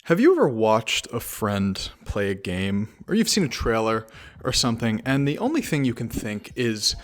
Have you ever watched a friend play a game, or you've seen a trailer or something, and the only thing you can think is,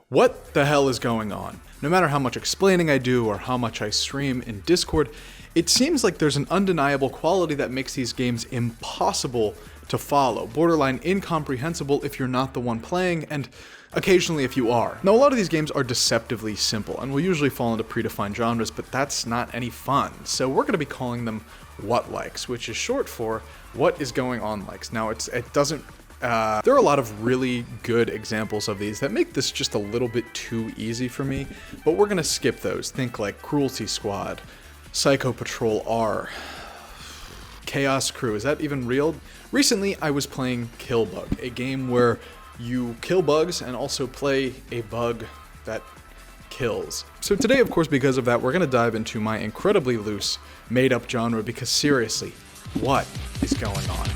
what the hell is going on? No matter how much explaining I do or how much I stream in Discord, it seems like there's an undeniable quality that makes these games impossible to follow, borderline incomprehensible if you're not the one playing, and occasionally if you are. Now, a lot of these games are deceptively simple, and will usually fall into predefined genres, but that's not any fun. So we're going to be calling them what likes, which is short for what is going on likes. Now, there are a lot of really good examples of these that make this just a little bit too easy for me, but we're going to skip those. Think like Cruelty Squad, Psycho Patrol R, Chaos Crew. Is that even real? Recently, I was playing Killbug, a game where you kill bugs and also play a bug that kills. So today, of course, because of that, we're going to dive into my incredibly loose, made-up genre, because seriously, what is going on?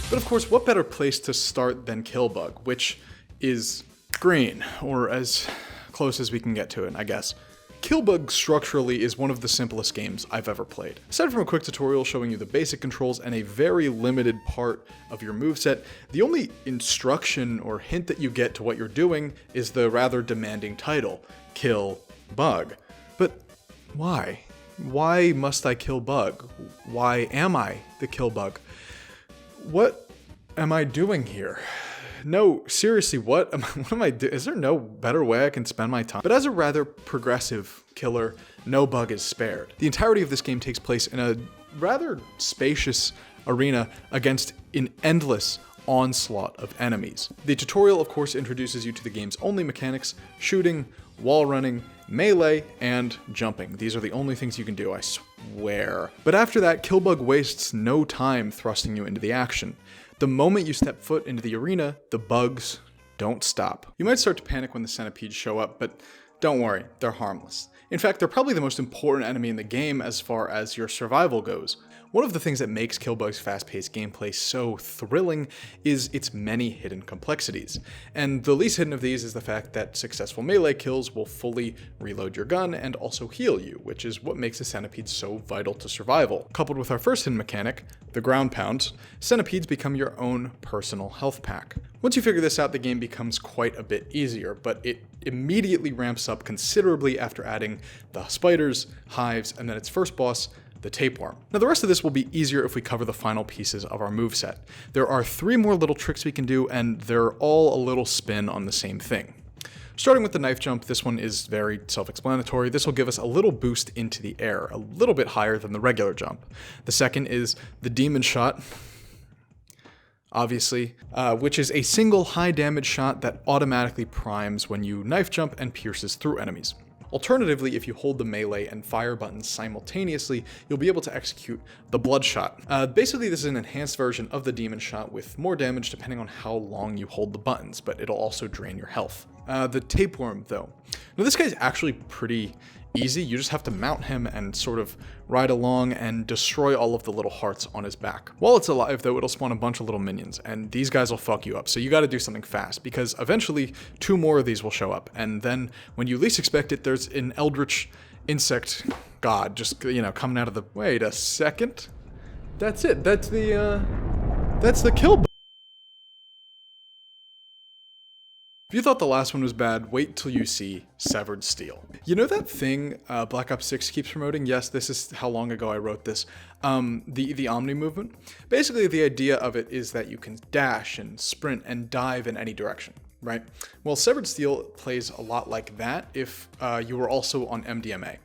But of course, what better place to start than Killbug, which is green, or as close as we can get to it, I guess. Killbug structurally is one of the simplest games I've ever played. Aside from a quick tutorial showing you the basic controls and a very limited part of your moveset, the only instruction or hint that you get to what you're doing is the rather demanding title, Kill Bug. But why? Why must I kill Bug? Why am I the Killbug? What am I doing here? No, seriously, what am I doing? Is there no better way I can spend my time? But as a rather progressive killer, no bug is spared. The entirety of this game takes place in a rather spacious arena against an endless onslaught of enemies. The tutorial, of course, introduces you to the game's only mechanics: shooting, wall running, melee, and jumping. These are the only things you can do, I swear. But after that, Killbug wastes no time thrusting you into the action. The moment you step foot into the arena, the bugs don't stop. You might start to panic when the centipedes show up, but don't worry, they're harmless. In fact, they're probably the most important enemy in the game as far as your survival goes. One of the things that makes Killbug's fast-paced gameplay so thrilling is its many hidden complexities. And the least hidden of these is the fact that successful melee kills will fully reload your gun and also heal you, which is what makes the centipedes so vital to survival. Coupled with our first hidden mechanic, the ground pound, centipedes become your own personal health pack. Once you figure this out, the game becomes quite a bit easier, but it immediately ramps up considerably after adding the spiders, hives, and then its first boss, the tapeworm. Now, the rest of this will be easier if we cover the final pieces of our moveset. There are 3 more little tricks we can do, and they're all a little spin on the same thing. Starting with the knife jump, this one is very self-explanatory. This will give us a little boost into the air, a little bit higher than the regular jump. The second is the demon shot, obviously, which is a single high damage shot that automatically primes when you knife jump and pierces through enemies. Alternatively, if you hold the melee and fire buttons simultaneously, you'll be able to execute the bloodshot. Basically, this is an enhanced version of the demon shot with more damage depending on how long you hold the buttons, but it'll also drain your health. The tapeworm, though. Now, this guy's actually pretty easy. You just have to mount him and sort of ride along and destroy all of the little hearts on his back. While it's alive, though, it'll spawn a bunch of little minions, and these guys will fuck you up, so you gotta do something fast, because eventually 2 more of these will show up, and then when you least expect it, there's an eldritch insect god just, coming out of the... Wait a second? That's it. That's the kill. If you thought the last one was bad, wait till you see Severed Steel. You know that thing Black Ops 6 keeps promoting? Yes, this is how long ago I wrote this. The Omni movement. Basically, the idea of it is that you can dash and sprint and dive in any direction, right? Well, Severed Steel plays a lot like that if you were also on MDMA.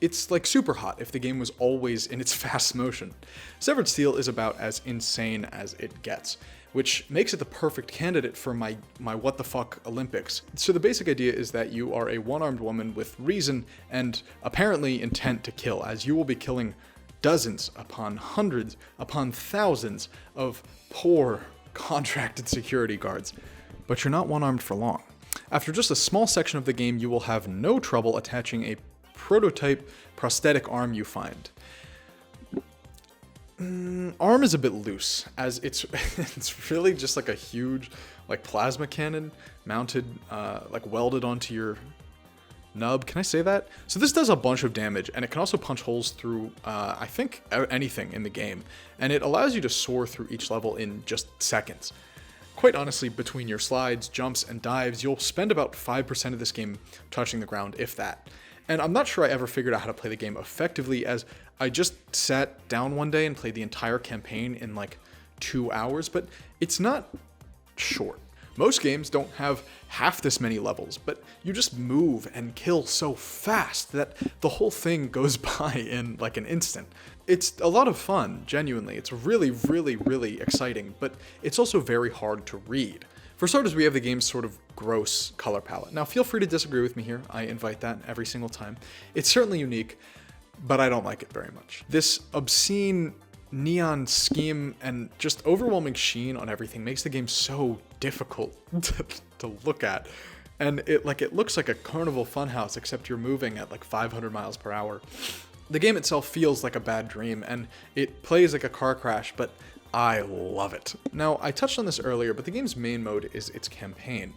It's like super hot if the game was always in its fast motion. Severed Steel is about as insane as it gets, which makes it the perfect candidate for my what the fuck Olympics. So the basic idea is that you are a one-armed woman with reason and apparently intent to kill, as you will be killing dozens upon hundreds upon thousands of poor contracted security guards. But you're not one-armed for long. After just a small section of the game, you will have no trouble attaching a prototype prosthetic arm you find. Arm is a bit loose, as it's it's really just like a huge like plasma cannon mounted like welded onto your nub. Can I say that? So this does a bunch of damage, and it can also punch holes through I think anything in the game, and it allows you to soar through each level in just seconds. Quite honestly, between your slides, jumps, and dives, you'll spend about 5% of this game touching the ground, if that. And I'm not sure I ever figured out how to play the game effectively, as I just sat down one day and played the entire campaign in like 2 hours, but it's not short. Most games don't have half this many levels, but you just move and kill so fast that the whole thing goes by in like an instant. It's a lot of fun, genuinely. It's really, really, really exciting, but it's also very hard to read. For starters, we have the game's sort of gross color palette. Now, feel free to disagree with me here. I invite that every single time. It's certainly unique, but I don't like it very much. This obscene neon scheme and just overwhelming sheen on everything makes the game so difficult to look at. And it looks like a carnival funhouse, except you're moving at like 500 miles per hour. The game itself feels like a bad dream, and it plays like a car crash, but I love it. Now, I touched on this earlier, but the game's main mode is its campaign.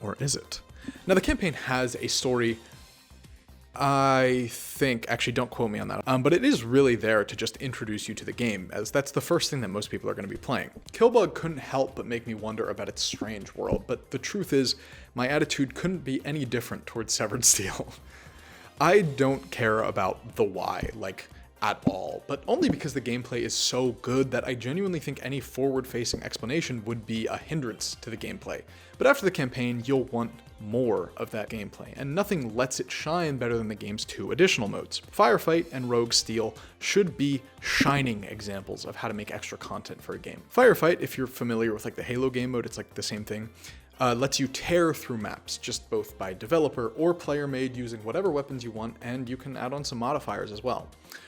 Or is it? Now, the campaign has a story, I think, actually don't quote me on that, but it is really there to just introduce you to the game, as that's the first thing that most people are going to be playing. Killbug couldn't help but make me wonder about its strange world, but the truth is, my attitude couldn't be any different towards Severed Steel. I don't care about the why, like, at all, but only because the gameplay is so good that I genuinely think any forward-facing explanation would be a hindrance to the gameplay. But after the campaign, you'll want more of that gameplay, and nothing lets it shine better than the game's 2 additional modes. Firefight and Rogue Steel should be shining examples of how to make extra content for a game. Firefight, if you're familiar with like the Halo game mode, it's like the same thing. Lets you tear through maps, just both by developer or player made using whatever weapons you want, and you can add on some modifiers as well.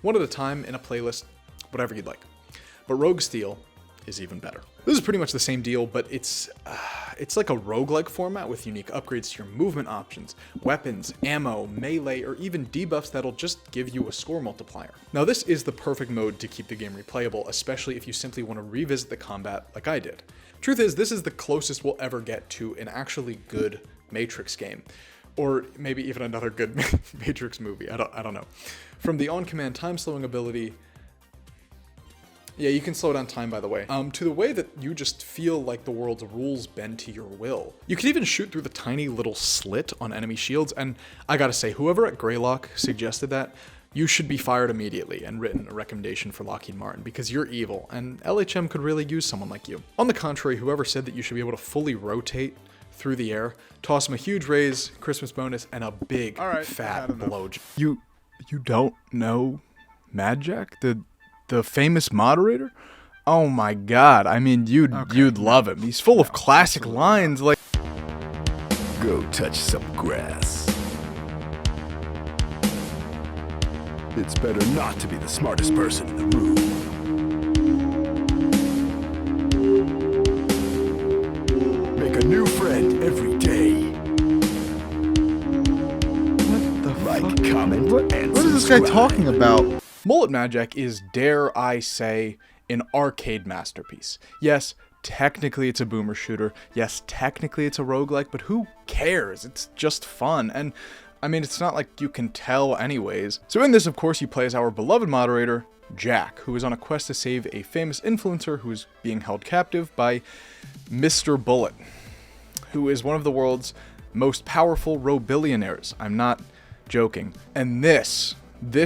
One at a time in a playlist, whatever you'd like. But Rogue Steel is even better. This is pretty much the same deal, but it's like a roguelike format with unique upgrades to your movement options, weapons, ammo, melee, or even debuffs that'll just give you a score multiplier. Now this is the perfect mode to keep the game replayable, especially if you simply want to revisit the combat like I did. Truth is, this is the closest we'll ever get to an actually good Matrix game. Or maybe even another good Matrix movie, I don't know. From the on-command time-slowing ability, yeah, you can slow down time, by the way, to the way that you just feel like the world's rules bend to your will. You can even shoot through the tiny little slit on enemy shields, and I gotta say, whoever at Greylock suggested that, you should be fired immediately and written a recommendation for Lockheed Martin, because you're evil, and LHM could really use someone like you. On the contrary, whoever said that you should be able to fully rotate through the air, toss him a huge raise, Christmas bonus, and a big, fat blowjob. You don't know Magic, the famous moderator? Oh my god, I mean, you'd love him. He's full of classic lines like, "Go touch some grass. It's better not to be the smartest person in the room. Make a new friend every day. What the Like, fuck? comment, and What is this guy subscribe." talking about? Mullet Magic is, dare I say, an arcade masterpiece. Yes, technically it's a boomer shooter. Yes, technically it's a roguelike, but who cares? It's just fun, and I mean, it's not like you can tell anyways. So in this, of course, you play as our beloved moderator, Jack, who is on a quest to save a famous influencer who is being held captive by Mr. Bullet, who is one of the world's most powerful robillionaires. I'm not joking. And this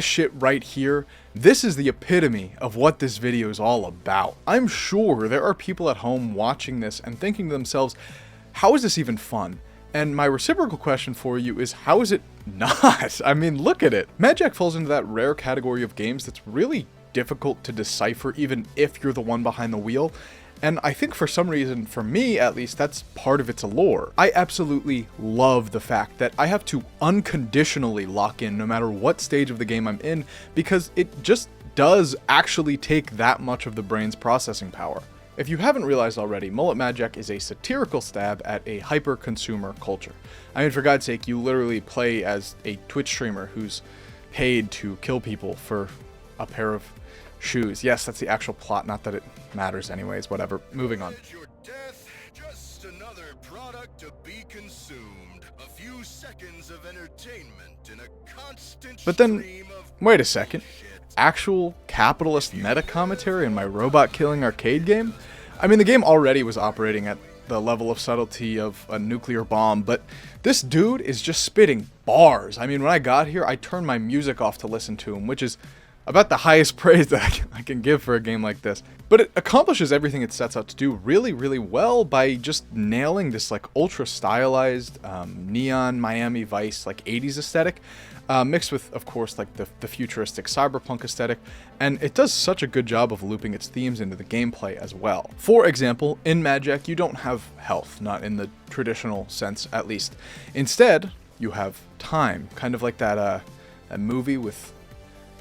shit right here, this is the epitome of what this video is all about. I'm sure there are people at home watching this and thinking to themselves, how is this even fun? And my reciprocal question for you is, how is it not? I mean, look at it. Magic falls into that rare category of games that's really difficult to decipher, even if you're the one behind the wheel. And I think for some reason, for me at least, that's part of its allure. I absolutely love the fact that I have to unconditionally lock in no matter what stage of the game I'm in, because it just does actually take that much of the brain's processing power. If you haven't realized already, Mullet Magic is a satirical stab at a hyper-consumer culture. I mean, for God's sake, you literally play as a Twitch streamer who's paid to kill people for a pair of shoes. Yes, that's the actual plot, not that it matters anyways, whatever. Moving on. Your death, just another product to be consumed. A few seconds of entertainment in a constant But then, stream of wait a second. bullshit. Actual capitalist meta commentary in my robot killing arcade game? I mean, the game already was operating at the level of subtlety of a nuclear bomb, but this dude is just spitting bars. I mean, when I got here, I turned my music off to listen to him, which is about the highest praise that I can give for a game like this. But it accomplishes everything it sets out to do really, really well by just nailing this like ultra stylized neon Miami Vice like 80s aesthetic, mixed with, of course, like the futuristic cyberpunk aesthetic, and it does such a good job of looping its themes into the gameplay as well. For example, in Magic, you don't have health, not in the traditional sense at least. Instead, you have time, kind of like that movie with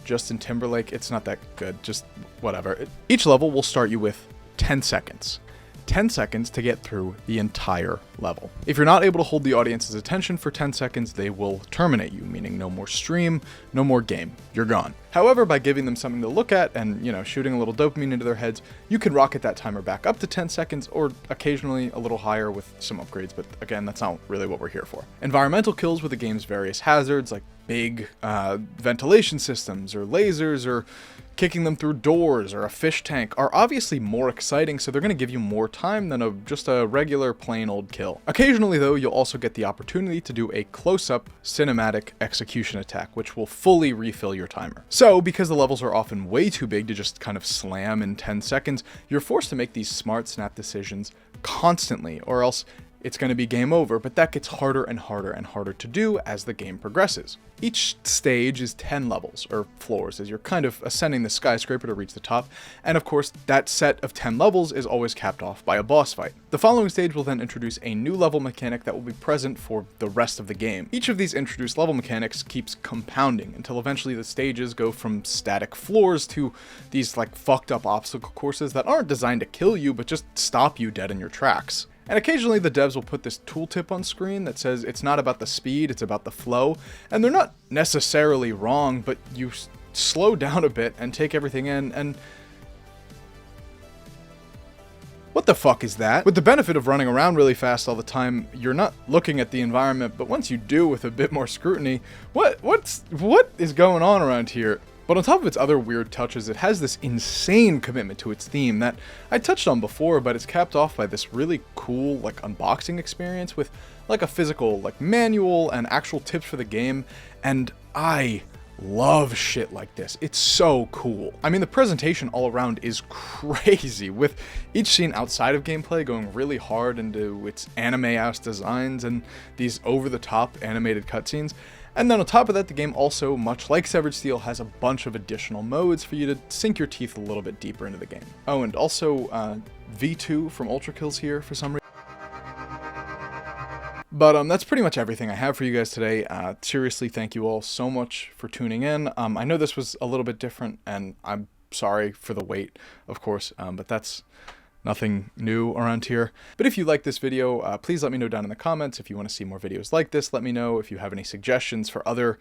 Justin Timberlake. It's not that good, just whatever. Each level will start you with 10 seconds. 10 seconds to get through the entire level. If you're not able to hold the audience's attention for 10 seconds, they will terminate you, meaning no more stream, no more game. You're gone. However, by giving them something to look at and, shooting a little dopamine into their heads, you can rocket that timer back up to 10 seconds or occasionally a little higher with some upgrades, but again, that's not really what we're here for. Environmental kills with the game's various hazards, like big ventilation systems or lasers or kicking them through doors or a fish tank, are obviously more exciting, so they're going to give you more time than just a regular plain old kill. Occasionally though, you'll also get the opportunity to do a close-up cinematic execution attack, which will fully refill your timer. So because the levels are often way too big to just kind of slam in 10 seconds, you're forced to make these smart snap decisions constantly, or else it's going to be game over, but that gets harder and harder and harder to do as the game progresses. Each stage is 10 levels, or floors, as you're kind of ascending the skyscraper to reach the top, and of course, that set of 10 levels is always capped off by a boss fight. The following stage will then introduce a new level mechanic that will be present for the rest of the game. Each of these introduced level mechanics keeps compounding until eventually the stages go from static floors to these like fucked up obstacle courses that aren't designed to kill you, but just stop you dead in your tracks. And occasionally the devs will put this tooltip on screen that says it's not about the speed, it's about the flow. And they're not necessarily wrong, but you slow down a bit and take everything in and... What the fuck is that? With the benefit of running around really fast all the time, you're not looking at the environment, but once you do with a bit more scrutiny, what is going on around here? But on top of its other weird touches, it has this insane commitment to its theme that I touched on before, but it's capped off by this really cool like unboxing experience with like a physical like manual and actual tips for the game, and I love shit like this. It's so cool. I mean, the presentation all around is crazy, with each scene outside of gameplay going really hard into its anime-ass designs and these over-the-top animated cutscenes. And then on top of that, the game also, much like Severed Steel, has a bunch of additional modes for you to sink your teeth a little bit deeper into the game. Oh, and also V2 from Ultra Kills here for some reason. But that's pretty much everything I have for you guys today. Seriously, thank you all so much for tuning in. I know this was a little bit different, and I'm sorry for the wait, of course, but that's nothing new around here. But if you like this video, please let me know down in the comments. If you want to see more videos like this, let me know. If you have any suggestions for other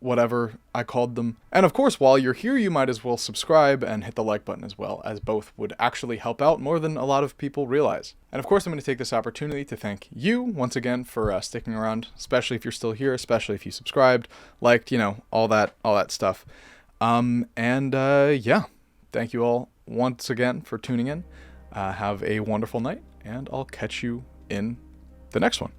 whatever I called them. And of course, while you're here, you might as well subscribe and hit the like button as well, as both would actually help out more than a lot of people realize. And of course, I'm going to take this opportunity to thank you once again for sticking around, especially if you're still here, especially if you subscribed, liked, all that stuff. Yeah, thank you all once again for tuning in. Have a wonderful night, and I'll catch you in the next one.